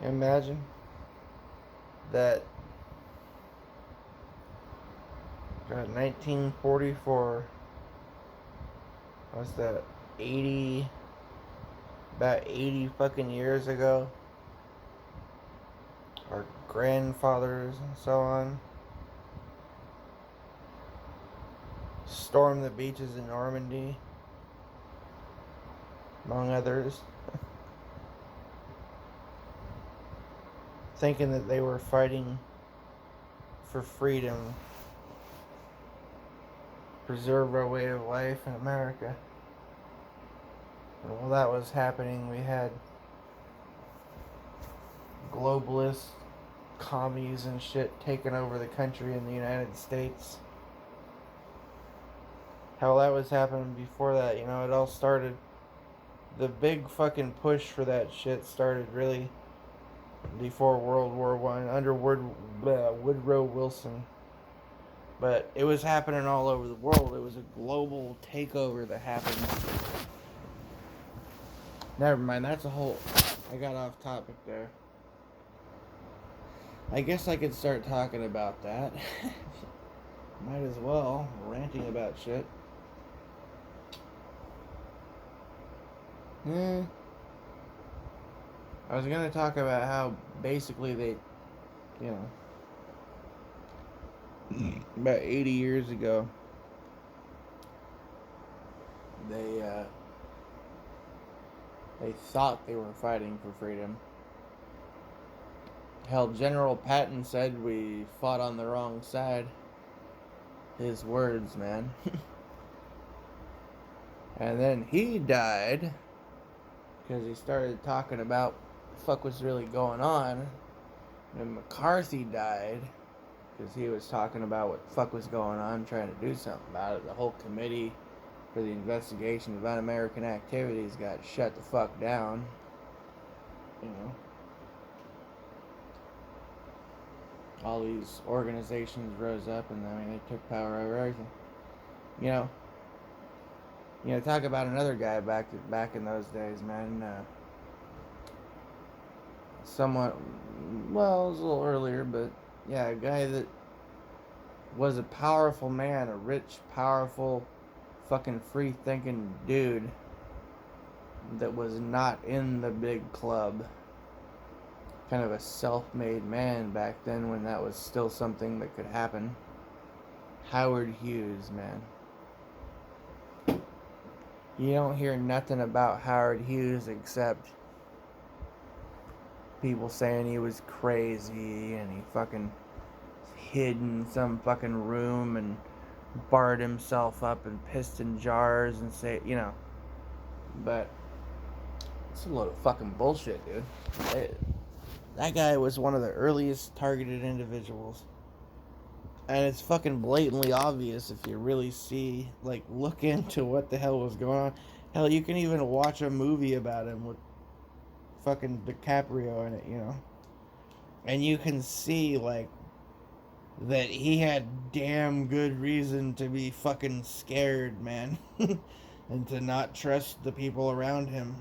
Imagine that, God, 1944, what's that, 80, about 80 fucking years ago, our grandfathers and so on stormed the beaches in Normandy, among others, thinking that they were fighting for freedom, preserve our way of life in America. And while that was happening, we had globalists, commies and shit taking over the country in the United States. How that was happening before that, it all started. The big fucking push for that shit started really before World War One under Woodrow Wilson. But it was happening all over the world. It was a global takeover that happened. Never mind, that's a whole... I got off topic there. I guess I could start talking about that. Might as well. Ranting about shit. I was gonna talk about how basically they, about 80 years ago, they thought they were fighting for freedom. Hell, General Patton said we fought on the wrong side. His words, man. And then he died because he started talking about what the fuck was really going on. And McCarthy died because he was talking about what the fuck was going on, trying to do something about it. The whole committee for the investigation of un-American activities got shut the fuck down. All these organizations rose up and they took power over everything. Talk about another guy back in those days, man. Somewhat, well, it was a little earlier, but yeah, a guy that was a powerful man, a rich, powerful, fucking free-thinking dude that was not in the big club. Kind of a self-made man back then when that was still something that could happen. Howard Hughes, man. You don't hear nothing about Howard Hughes except people saying he was crazy and he fucking hid in some fucking room and barred himself up and pissed in jars and but it's a load of fucking bullshit, dude. That guy was one of the earliest targeted individuals. And it's fucking blatantly obvious if you really look into what the hell was going on. Hell, you can even watch a movie about him with fucking DiCaprio in it, And you can see, that he had damn good reason to be fucking scared, man. And to not trust the people around him.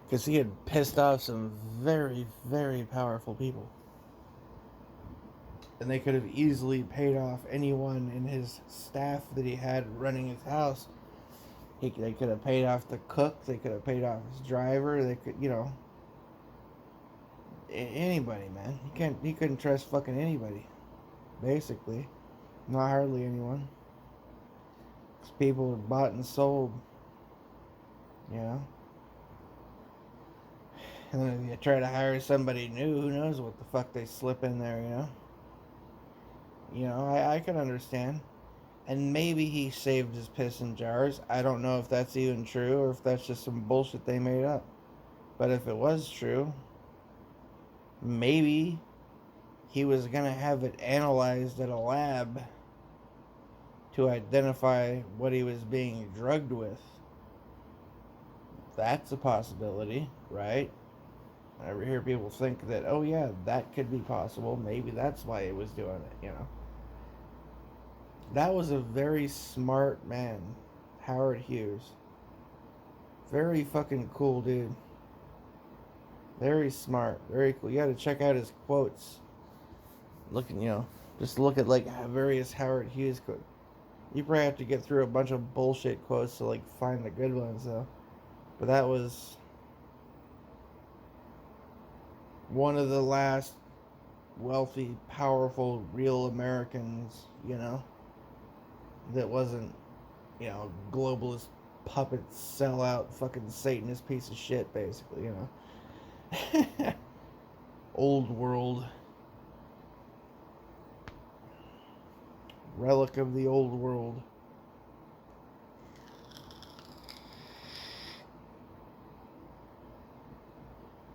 Because he had pissed off some very, very powerful people. And they could have easily paid off anyone in his staff that he had running his house. They could have paid off the cook. They could have paid off his driver. They could, anybody, man. He couldn't trust fucking anybody. Basically. Not hardly anyone. Because people were bought and sold. And then if you try to hire somebody new, who knows what the fuck they slip in there, I can understand. And maybe he saved his piss in jars. I don't know if that's even true or if that's just some bullshit they made up. But if it was true, maybe he was going to have it analyzed at a lab to identify what he was being drugged with. That's a possibility, right? I hear people think that, oh yeah, that could be possible. Maybe that's why he was doing it, That was a very smart man, Howard Hughes. Very fucking cool dude. Very smart. Very cool. You gotta check out his quotes. Looking, just look at like various Howard Hughes quotes. You probably have to get through a bunch of bullshit quotes to like find the good ones though. But that was one of the last wealthy, powerful, real Americans, that wasn't, globalist puppet sellout fucking Satanist piece of shit basically, Old world. Relic of the old world.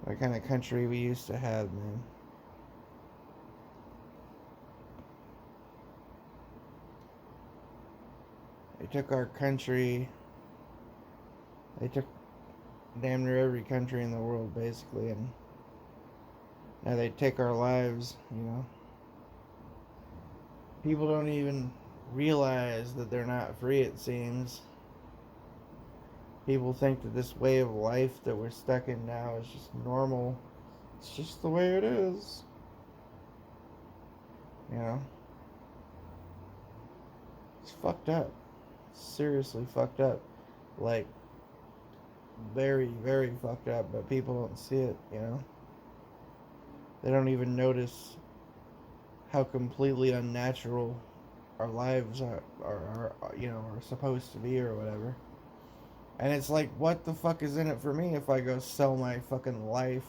What kind of country we used to have, man. They took our country. They took damn near every country in the world, basically, and now they take our lives, People don't even realize that they're not free, it seems. People think that this way of life that we're stuck in now is just normal. It's just the way it is. It's fucked up. It's seriously fucked up. Like, very, very fucked up, but people don't see it, They don't even notice how completely unnatural our lives are supposed to be or whatever. And it's like, what the fuck is in it for me if I go sell my fucking life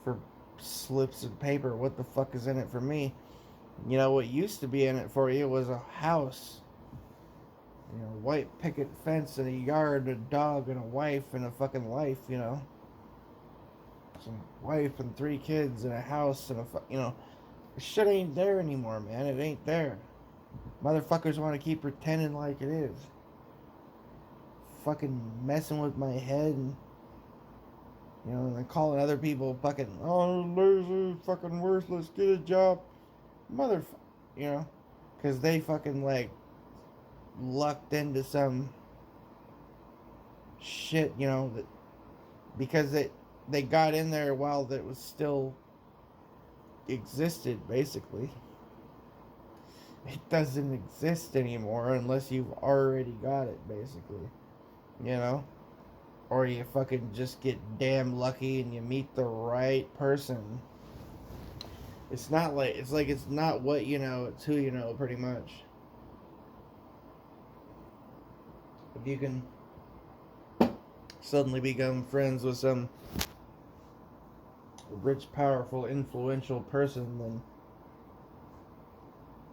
for slips of paper? What the fuck is in it for me? What used to be in it for you was a house. White picket fence and a yard, a dog and a wife and a fucking life, Some wife and 3 kids and a house and shit ain't there anymore, man. It ain't there. Motherfuckers want to keep pretending like it is. Fucking messing with my head and and calling other people fucking, oh, lazy, fucking worthless, get a job. Motherfucker, because they fucking like lucked into some shit, that because they got in there while it was still existed, basically. It doesn't exist anymore unless you've already got it, basically. Or you fucking just get damn lucky and you meet the right person. It's not like, it's not what you know, it's who you know, pretty much. If you can suddenly become friends with some rich, powerful, influential person, then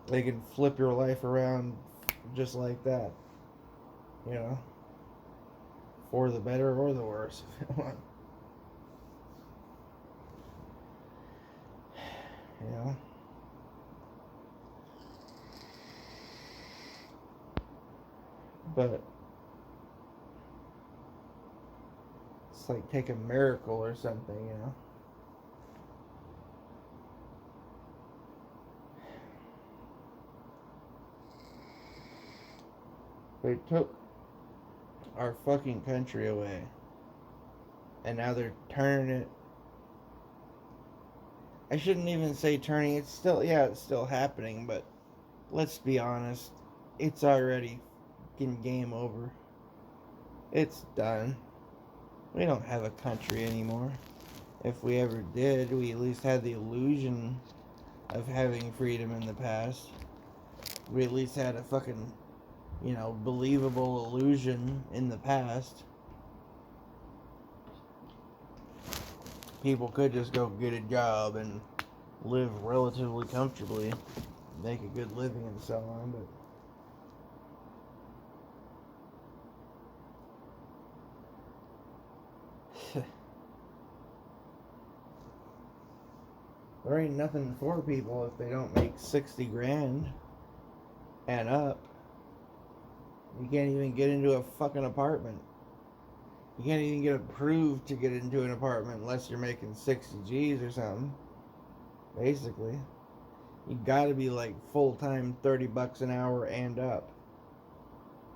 they can flip your life around just like that. For the better or the worse, if you want. But it's like take a miracle or something, They took our fucking country away. And now they're turning it. I shouldn't even say turning. It's still happening, but let's be honest. It's already game over. It's done. We don't have a country anymore. If we ever did, we at least had the illusion of having freedom in the past. We at least had a fucking, believable illusion in the past. People could just go get a job and live relatively comfortably, make a good living and so on, but there ain't nothing for people if they don't make 60 grand and up. You can't even get into a fucking apartment. You can't even get approved to get into an apartment unless you're making 60 G's or something. Basically. You gotta be like full-time $30 an hour and up.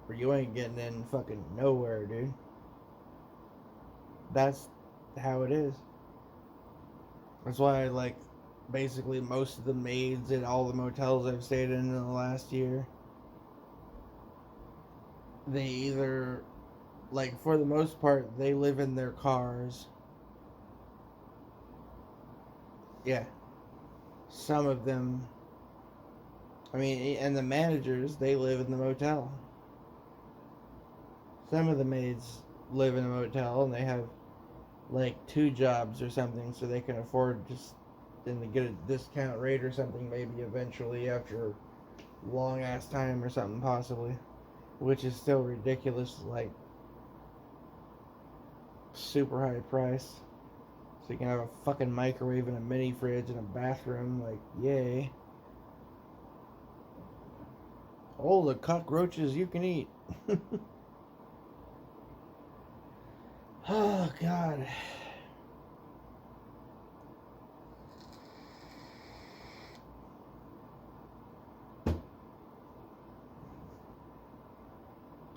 Or you ain't getting in fucking nowhere, dude. That's how it is. That's why, like, basically most of the maids at all the motels I've stayed in the last year, they either, like, for the most part, they live in their cars. Yeah. Some of them, I mean, and the managers, they live in the motel. Some of the maids live in a motel and they have like two jobs or something so they can afford just then to get a discount rate or something maybe eventually after a long ass time or something possibly, which is still ridiculous, like super high price. So you can have a fucking microwave and a mini fridge and a bathroom, like yay. All the cockroaches you can eat. Oh god.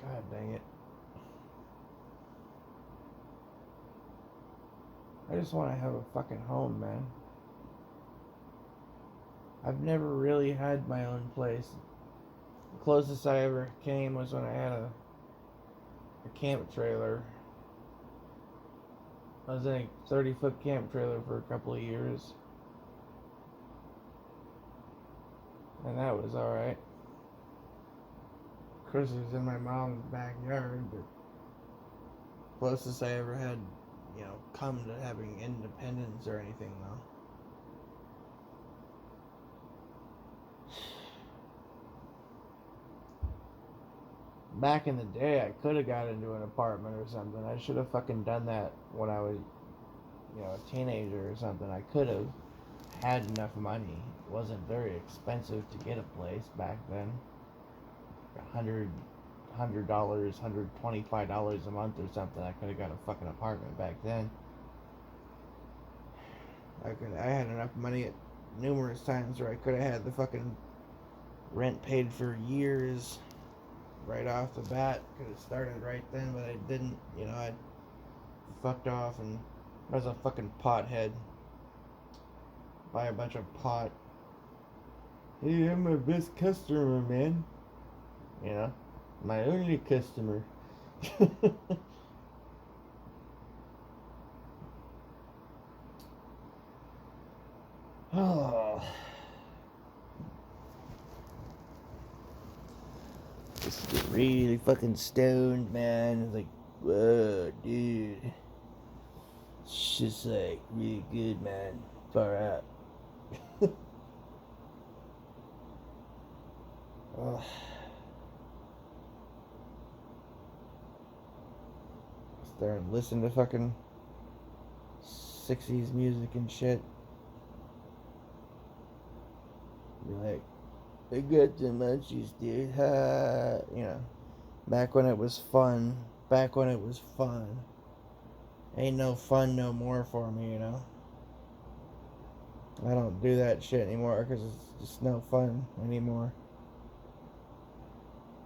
God dang it. I just want to have a fucking home, man. I've never really had my own place. The closest I ever came was when I had a camp trailer. I was in a 30-foot camp trailer for a couple of years. And that was alright. Of course, it was in my mom's backyard, but closest I ever had, come to having independence or anything, though. Back in the day, I could have got into an apartment or something. I should have fucking done that when I was, a teenager or something. I could have had enough money. It wasn't very expensive to get a place back then. $100, $125 a month or something. I could have got a fucking apartment back then. I had enough money at numerous times where I could have had the fucking rent paid for years right off the bat. Could have started right then, but I didn't. I fucked off and I was a fucking pothead. Buy a bunch of pot. Hey, I'm my best customer, man. My only customer. Oh. Just get really fucking stoned, man. It's like, whoa, dude. It's just like really good, man. Far out. Oh. Sit there and listen to fucking 60s music and shit. Be like, I got the munchies, dude. Ha. Back when it was fun. Ain't no fun no more for me, I don't do that shit anymore because it's just no fun anymore.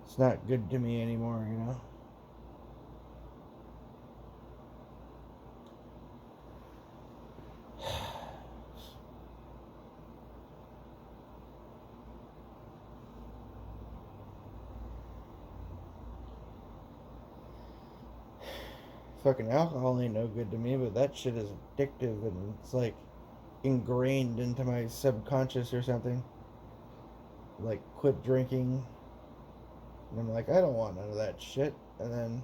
It's not good to me anymore, Fucking alcohol ain't no good to me, but that shit is addictive and it's like ingrained into my subconscious or something. Like, quit drinking. And I'm like, I don't want none of that shit. And then,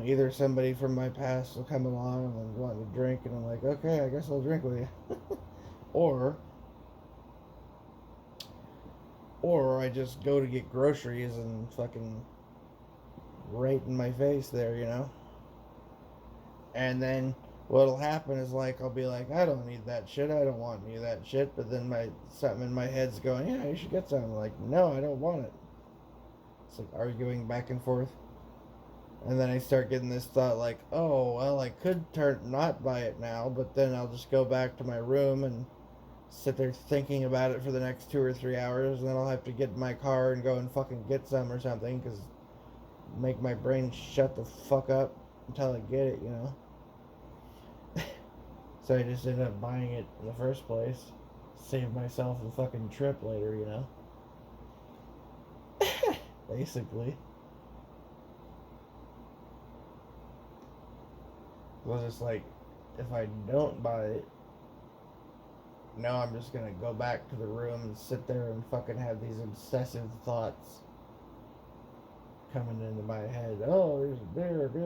either somebody from my past will come along and want to drink, and I'm like, okay, I guess I'll drink with you. Or I just go to get groceries and fucking right in my face there. And then what'll happen is like I'll be like, I don't need that shit. I don't want any of that shit. But then something in my head's going, yeah, you should get some. I'm like, no, I don't want it. It's like arguing back and forth. And then I start getting this thought like, oh, well, I could not buy it now, but then I'll just go back to my room and sit there thinking about it for the next 2 or 3 hours, and then I'll have to get in my car and go and fucking get some or something, because make my brain shut the fuck up. until I get it, you know. So I just ended up buying it in the first place. Save myself the fucking trip later, you know. Basically. It was just like, if I don't buy it, now I'm just gonna go back to the room and sit there and fucking have these obsessive thoughts coming into my head. Oh, there's a bear, you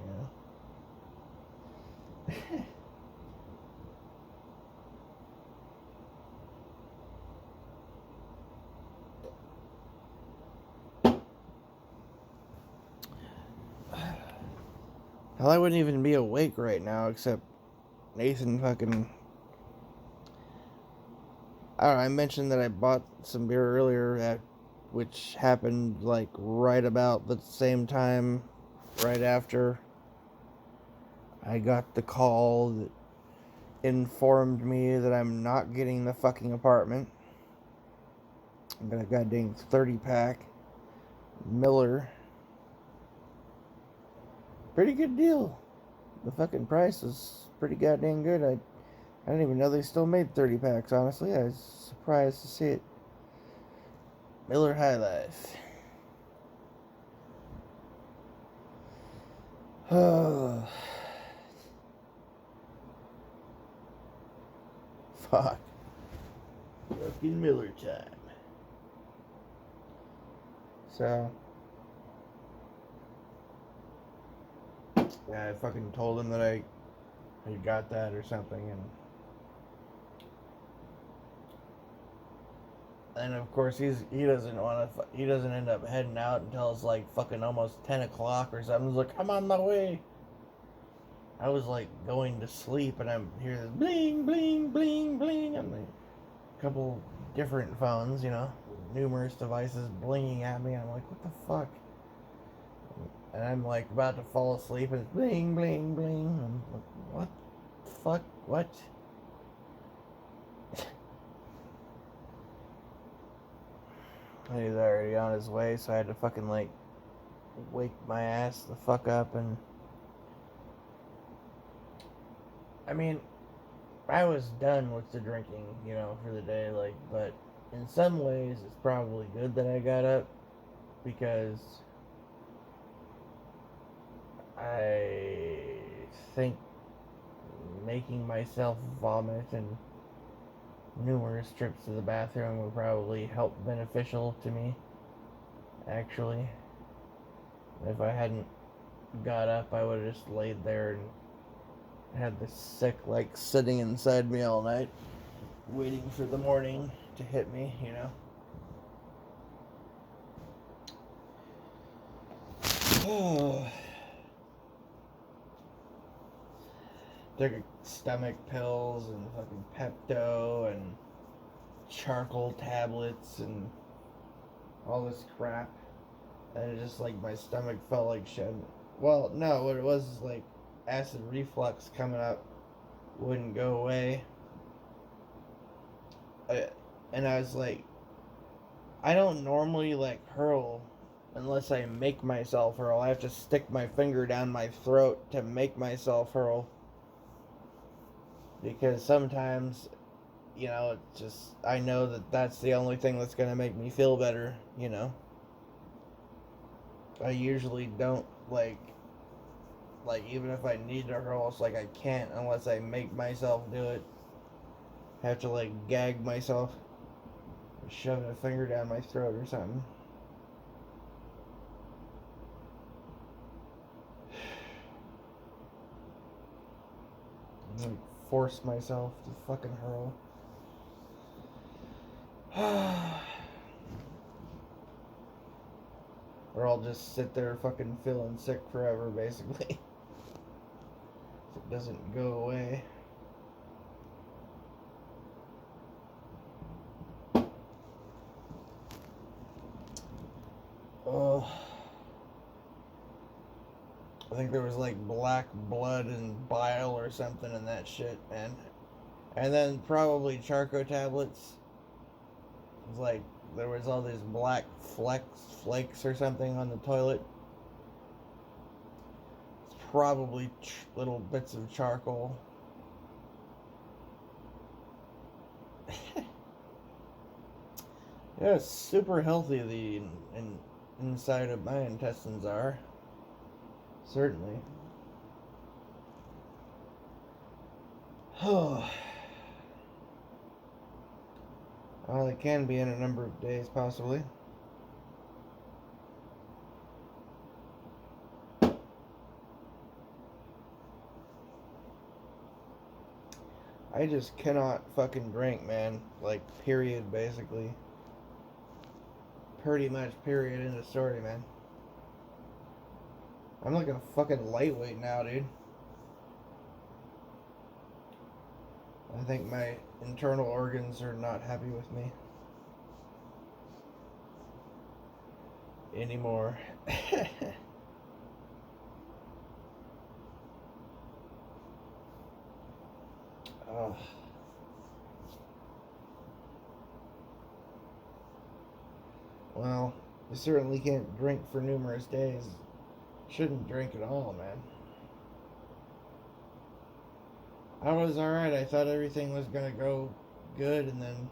know. Hell, I wouldn't even be awake right now except Nathan fucking. I don't know, I mentioned that I bought some beer earlier, which happened like right about the same time, right after I got the call that informed me that I'm not getting the fucking apartment. I got a goddamn 30-pack Miller. Pretty good deal. The fucking price is pretty goddamn good. I didn't even know they still made 30 packs, honestly. I was surprised to see it. Miller High Life. Oh. Fuck. Fucking Miller time. So. Yeah, I fucking told him that I got that or something, and of course he doesn't end up heading out until it's like fucking almost 10 o'clock or something. He's like, I'm on my way. I was like going to sleep and I'm hearing this bling bling bling bling on a couple different phones, you know, numerous devices blinging at me. I'm like, what the fuck? And I'm like about to fall asleep and it's bling bling bling. I'm like, what the fuck? What? He was already on his way, so I had to fucking like wake my ass the fuck up. And I mean, I was done with the drinking, you know, for the day, like, but in some ways it's probably good that I got up because I think making myself vomit and numerous trips to the bathroom would probably help beneficial to me, actually. If I hadn't got up, I would have just laid there and had the sick like sitting inside me all night, waiting for the morning to hit me, you know. Took stomach pills and fucking Pepto and charcoal tablets and all this crap, and it just like my stomach felt like shit. Well, no, what it was is like acid reflux coming up wouldn't go away. And I was like, I don't normally like hurl unless I make myself hurl. I have to stick my finger down my throat to make myself hurl. Because sometimes, you know, it's just, I know that that's the only thing that's going to make me feel better, you know. I usually don't, like, even if I need to hurl, it's like I can't unless I make myself do it. I have to, like, gag myself, shove a finger down my throat or something. Like, force myself to fucking hurl. Or I'll just sit there fucking feeling sick forever, basically. If it doesn't go away. Oh. I think there was like black blood and bile or something in that shit, man. And then probably charcoal tablets. It was like there was all these black flakes or something on the toilet. probably little bits of charcoal. Yeah, it's super healthy. Inside of my intestines are certainly. Oh, well, it can be in a number of days, possibly. I just cannot fucking drink, man. Like, period, basically. Pretty much, period, end of story, man. I'm like a fucking lightweight now, dude. I think my internal organs are not happy with me anymore. Oh. Well, you certainly can't drink for numerous days. Shouldn't drink at all, man. I was alright. I thought everything was gonna go good, and then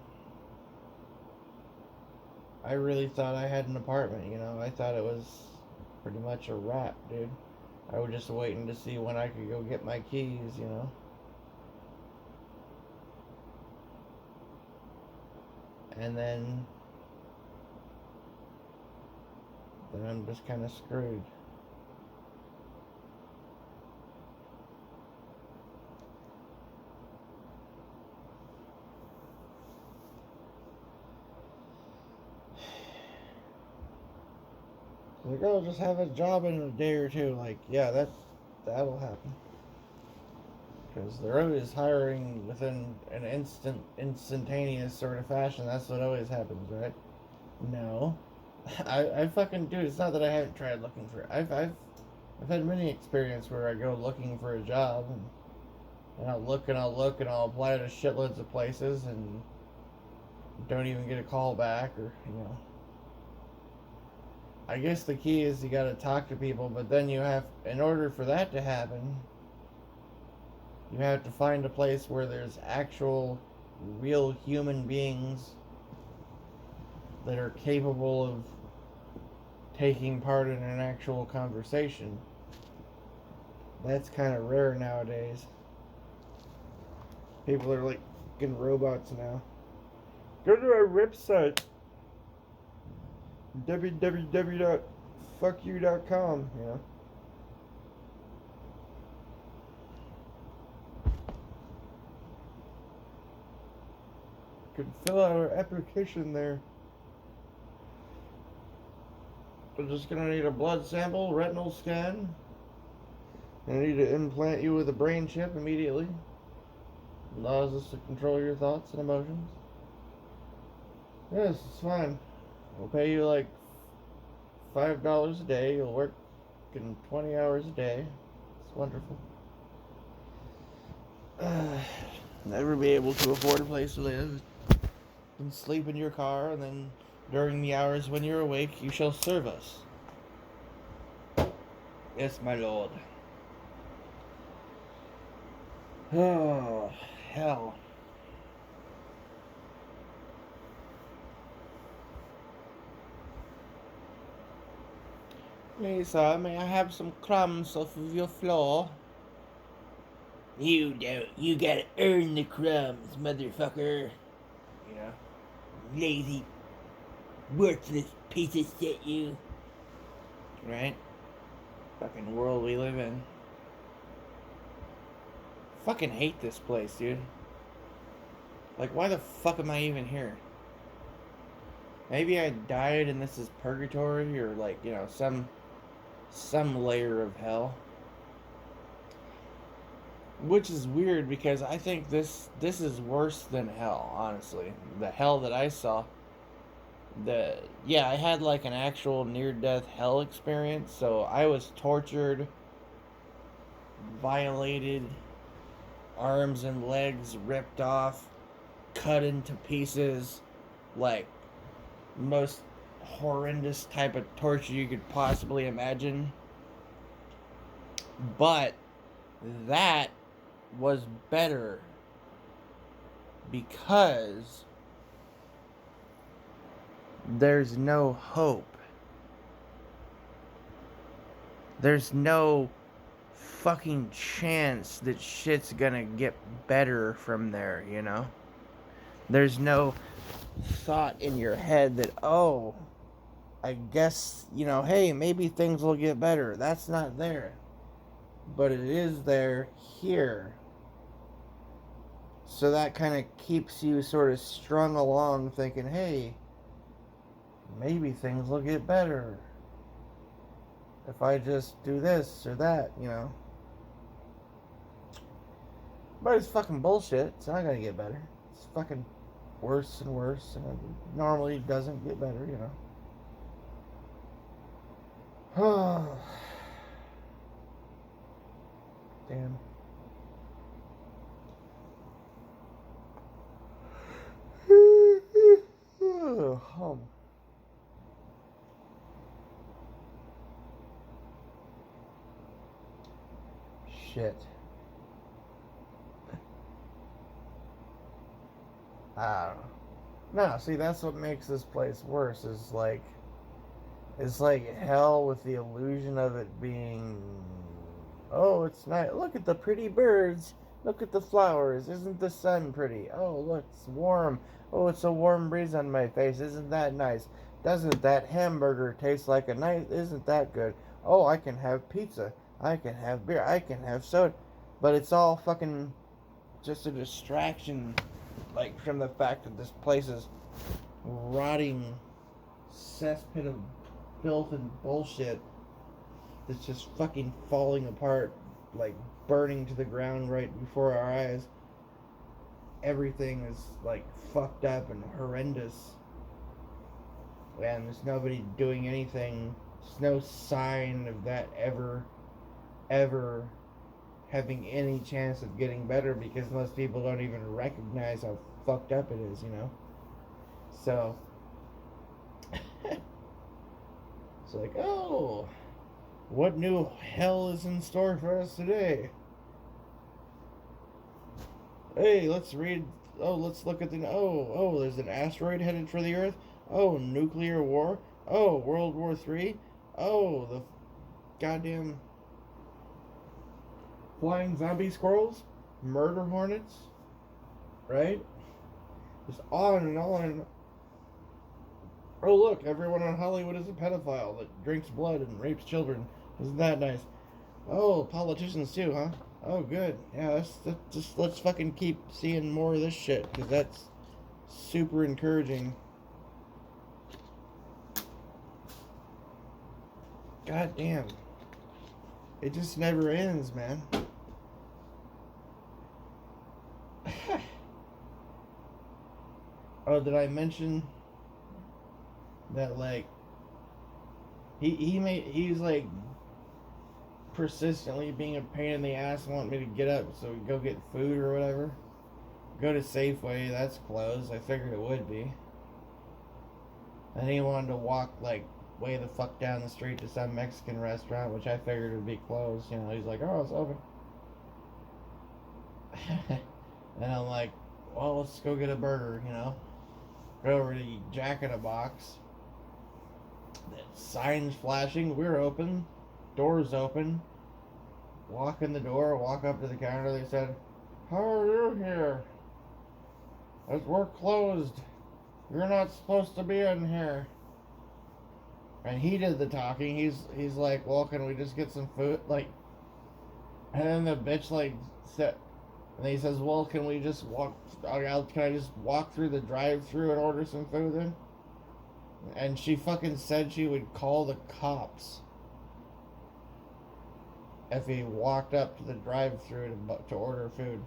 I really thought I had an apartment, you know? I thought it was pretty much a wrap, dude. I was just waiting to see when I could go get my keys, you know? And then I'm just kind of screwed. Like, oh, just have a job in a day or two. Like, yeah, that'll happen. Because they're always hiring within an instantaneous sort of fashion. That's what always happens, right? No. I fucking do. It's not that I haven't tried looking for. I've had many experiences where I go looking for a job and I'll look and I'll apply to shitloads of places and don't even get a call back, or you know. I guess the key is you gotta talk to people, but then you have, in order for that to happen, you have to find a place where there's actual, real human beings that are capable of taking part in an actual conversation. That's kind of rare nowadays. People are like fucking robots now. Go to our website, www.fuckyou.com, you know. You can fill out our application there. We're just gonna need a blood sample, retinal scan. I need to implant you with a brain chip immediately. Allows us to control your thoughts and emotions. Yes, it's fine. We'll pay you like $5 a day. You'll work in 20 hours a day. It's wonderful. Never be able to afford a place to live. And sleep in your car, and then during the hours when you're awake, you shall serve us. Yes, my lord. Oh, hell. Lisa, may I have some crumbs off of your floor? You don't. You gotta earn the crumbs, motherfucker. Yeah. Lazy, worthless piece of shit, you. Right? Fucking world we live in. Fucking hate this place, dude. Like, why the fuck am I even here? Maybe I died and this is purgatory, or like, you know, some layer of hell. Which is weird because I think this is worse than hell, honestly. The hell that I saw. I had like an actual near-death hell experience. So I was tortured, violated, arms and legs ripped off, cut into pieces, like most horrendous type of torture you could possibly imagine. But that was better because there's no hope. There's no fucking chance that shit's gonna get better from there, you know? There's no thought in your head that, oh, I guess, hey, maybe things will get better. That's not there. But it is there here. So that kind of keeps you sort of strung along thinking, hey, maybe things will get better if I just do this or that, But it's fucking bullshit. It's not gonna get better. It's fucking worse and worse, and it normally doesn't get better, Oh, damn. Home. Shit. I don't know. No, see, that's what makes this place worse. Is like, it's like hell with the illusion of it being. Oh, it's nice. Look at the pretty birds. Look at the flowers. Isn't the sun pretty? Oh, look, it's warm. Oh, it's a warm breeze on my face. Isn't that nice? Doesn't that hamburger taste like a nice? Isn't that good? Oh, I can have pizza. I can have beer. I can have soda. But it's all fucking just a distraction, like, from the fact that this place is rotting cesspit of filth and bullshit that's just fucking falling apart, like burning to the ground right before our eyes. Everything is like fucked up and horrendous, and there's nobody doing anything. There's no sign of that ever having any chance of getting better, because most people don't even recognize how fucked up it is, So it's like, oh, what new hell is in store for us today? Hey, let's read. Oh, let's look at the. Oh, there's an asteroid headed for the Earth. Oh, nuclear war. Oh, World War III. Oh, the goddamn flying zombie squirrels, murder hornets, right? Just on and on and. Oh, look, everyone in Hollywood is a pedophile that drinks blood and rapes children. Isn't that nice? Oh, politicians too, huh? Oh, good. Yeah, let's fucking keep seeing more of this shit, because that's super encouraging. God damn. It just never ends, man. Oh, did I mention that, like, he's like persistently being a pain in the ass, wanting me to get up so we go get food or whatever. Go to Safeway, that's closed. I figured it would be. And he wanted to walk like way the fuck down the street to some Mexican restaurant, which I figured would be closed. He's like, oh, it's open. And I'm like, well, let's go get a burger, Go over to Jack in a Box. Signs flashing, we're open, doors open. Walk in the door, walk up to the counter. They said, how are you here? As we're closed. You're not supposed to be in here. And he did the talking. He's like, well, can we just get some food? Like, and then the bitch like said, and he says, well, can we just walk? Can I just walk through the drive-through and order some food then? And she fucking said she would call the cops if he walked up to the drive-through to order food.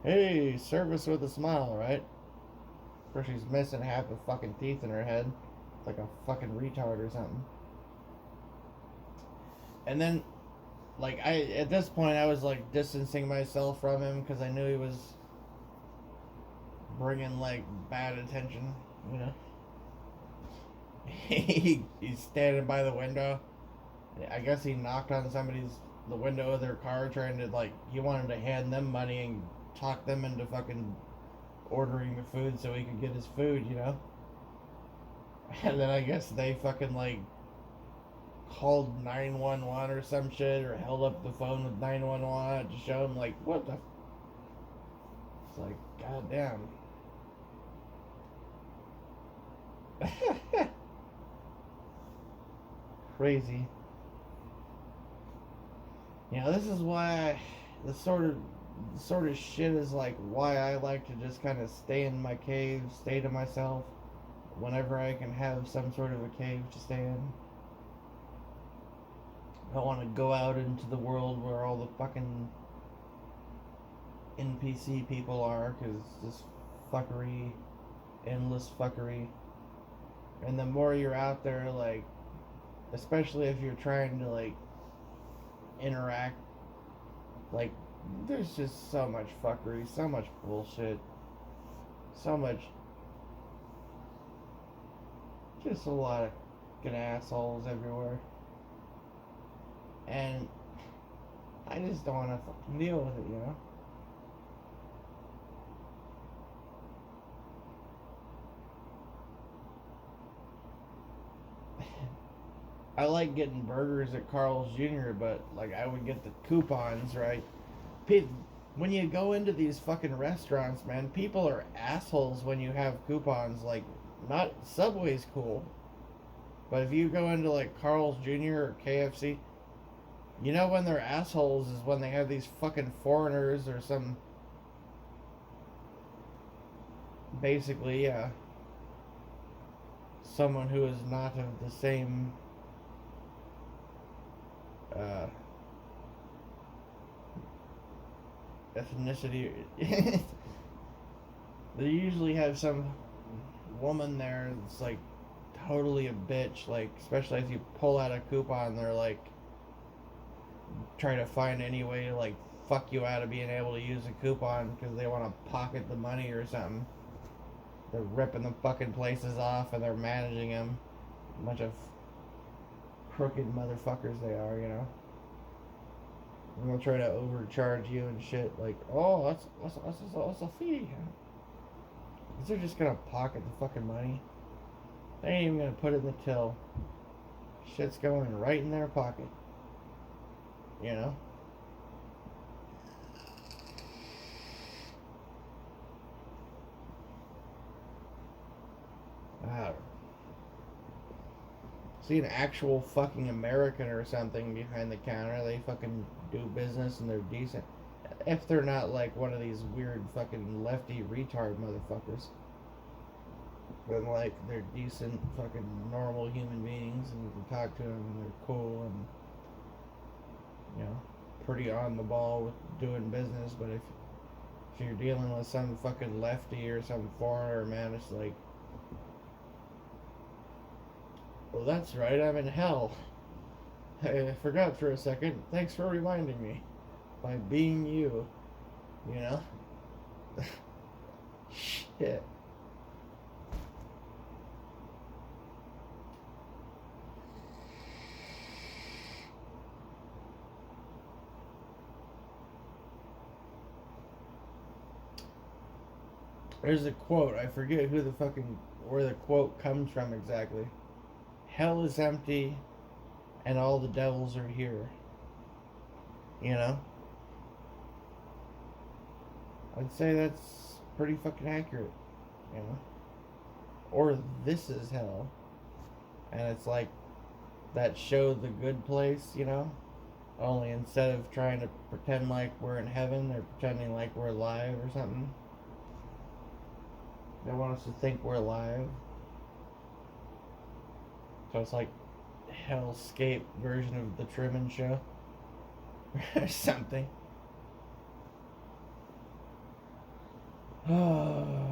Hey, service with a smile, right? Of course, she's missing half the fucking teeth in her head, like a fucking retard or something. And then, like, at this point, I was like distancing myself from him because I knew he was bringing like bad attention, He's standing by the window. I guess he knocked on somebody's the window of their car trying to, like, he wanted to hand them money and talk them into fucking ordering the food so he could get his food, you know? And then I guess they fucking, like, called 911 or some shit, or held up the phone with 911 to show him, like, what the. It's like, goddamn. Crazy. You know, this is why the sort of shit is like why I like to just kind of stay in my cave, stay to myself whenever I can have some sort of a cave to stay in. I don't want to go out into the world where all the fucking NPC people are, because this fuckery, endless fuckery. And the more you're out there, like, especially if you're trying to, like, interact, like, there's just so much fuckery, so much bullshit, so much, just a lot of fucking assholes everywhere. And I just don't want to fucking deal with it, you know? I like getting burgers at Carl's Jr., but, like, I would get the coupons, right? When you go into these fucking restaurants, man, people are assholes when you have coupons. Like, not Subway's cool, but if you go into, like, Carl's Jr. or KFC, you know when they're assholes is when they have these fucking foreigners or some. Basically, yeah. Someone who is not of the same. Ethnicity. They usually have some woman there that's like totally a bitch, like, especially if you pull out a coupon, they're like trying to find any way to, like, fuck you out of being able to use a coupon because they want to pocket the money or something. They're ripping the fucking places off and they're managing them. A bunch of crooked motherfuckers they are, you know. And they'll try to overcharge you and shit, like, oh, that's a fee. Because they're just gonna pocket the fucking money. They ain't even gonna put it in the till. Shit's going right in their pocket. You know? See an actual fucking American or something behind the counter, they fucking do business and they're decent. If they're not like one of these weird fucking lefty retard motherfuckers. Then, like, they're decent fucking normal human beings and you can talk to them and they're cool and, you know, pretty on the ball with doing business. But if you're dealing with some fucking lefty or some foreigner, man, it's like, well, that's right, I'm in hell. I forgot for a second. Thanks for reminding me. By being you. You know? Shit. There's a quote. I forget where the quote comes from exactly. Hell is empty and all the devils are here. You know? I'd say that's pretty fucking accurate. You know? Or this is hell. And it's like that show The Good Place, you know? Only instead of trying to pretend like we're in heaven, they're pretending like we're alive or something. They want us to think we're alive. So it's like hellscape version of the Truman Show. Or something. Oh.